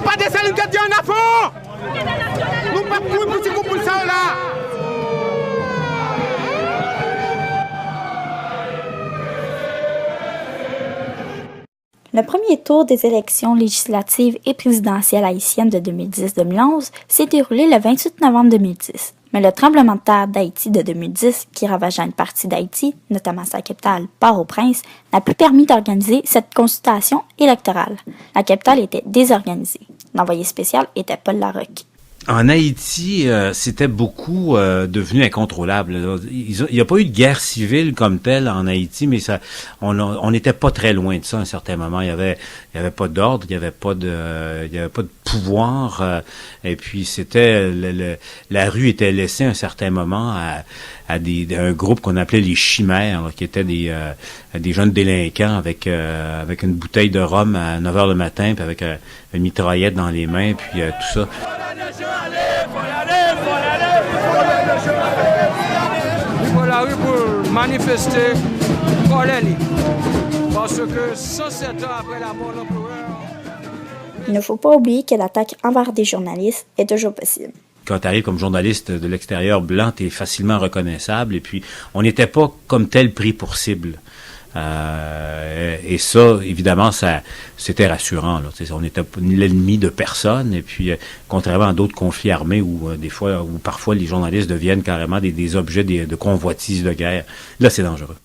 pas descendre que Dieu en a fond. Nous pas pour ça là. Le premier tour des élections législatives et présidentielles haïtiennes de 2010-2011 s'est déroulé le 28 novembre 2010. Mais le tremblement de terre d'Haïti de 2010, qui ravagea une partie d'Haïti, notamment sa capitale, Port-au-Prince, n'a plus permis d'organiser cette consultation électorale. La capitale était désorganisée. L'envoyé spécial était Paul Larocque. En Haïti, c'était beaucoup devenu incontrôlable. Il n'y a pas eu de guerre civile comme telle en Haïti, mais on n'était pas très loin de ça à un certain moment. Il y avait pas d'ordre, il y avait pas de pouvoir, et puis c'était la rue était laissée à un certain moment à un groupe qu'on appelait les chimères, là, qui étaient des jeunes délinquants avec une bouteille de rhum à 9 heures le matin, puis avec une mitraillette dans les mains, puis tout ça. Il faut la rue pour manifester parce que 107 ans après la mort de l'empereur... Il ne faut pas oublier que l'attaque envers des journalistes est toujours possible. Quand tu arrives comme journaliste de l'extérieur blanc, tu es facilement reconnaissable, et puis on n'était pas comme tel pris pour cible. Et ça, évidemment, c'était rassurant. Là. On n'était pas l'ennemi de personne. Et puis, contrairement à d'autres conflits armés où parfois les journalistes deviennent carrément des objets de convoitises de guerre, là, c'est dangereux.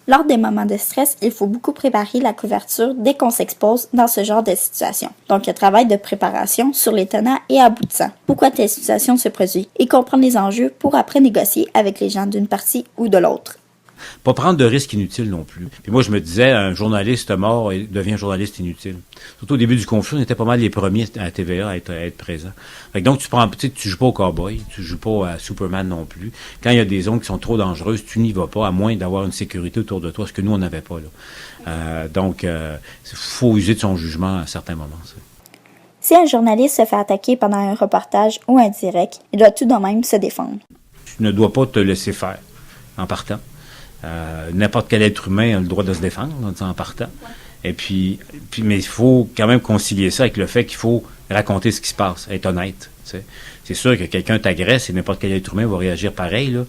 Lors des moments de stress, il faut beaucoup préparer la couverture dès qu'on s'expose dans ce genre de situation. Donc, un travail de préparation sur les tenants et aboutissants. Pourquoi telle situation se produit et comprendre les enjeux pour après négocier avec les gens d'une partie ou de l'autre. Pas prendre de risques inutiles non plus. Puis moi, je me disais, un journaliste mort devient journaliste inutile. Surtout au début du conflit, on était pas mal les premiers à TVA à être présents. Fait que donc, tu joues pas au cowboy, tu joues pas à Superman non plus. Quand il y a des zones qui sont trop dangereuses, tu n'y vas pas, à moins d'avoir une sécurité autour de toi, ce que nous, on n'avait pas, là. Donc, faut user de son jugement à certains moments, ça. Si un journaliste se fait attaquer pendant un reportage ou un direct, il doit tout de même se défendre. Tu ne dois pas te laisser faire en partant. N'importe quel être humain a le droit de se défendre en partant. Et puis, mais il faut quand même concilier ça avec le fait qu'il faut raconter ce qui se passe, être honnête. T'sais. C'est sûr que quelqu'un t'agresse et n'importe quel être humain va réagir pareil, là.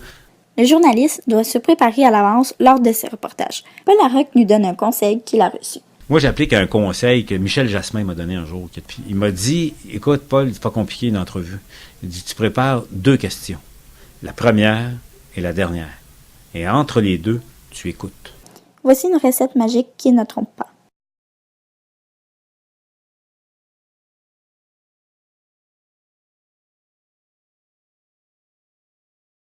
Le journaliste doit se préparer à l'avance lors de ses reportages. Paul Larocque nous donne un conseil qu'il a reçu. Moi, j'applique un conseil que Michel Jasmin m'a donné un jour. Il m'a dit, écoute, Paul, c'est pas compliqué une entrevue. Il dit, tu prépares 2 questions. La première et la dernière. Et entre les deux, tu écoutes. Voici une recette magique qui ne trompe pas.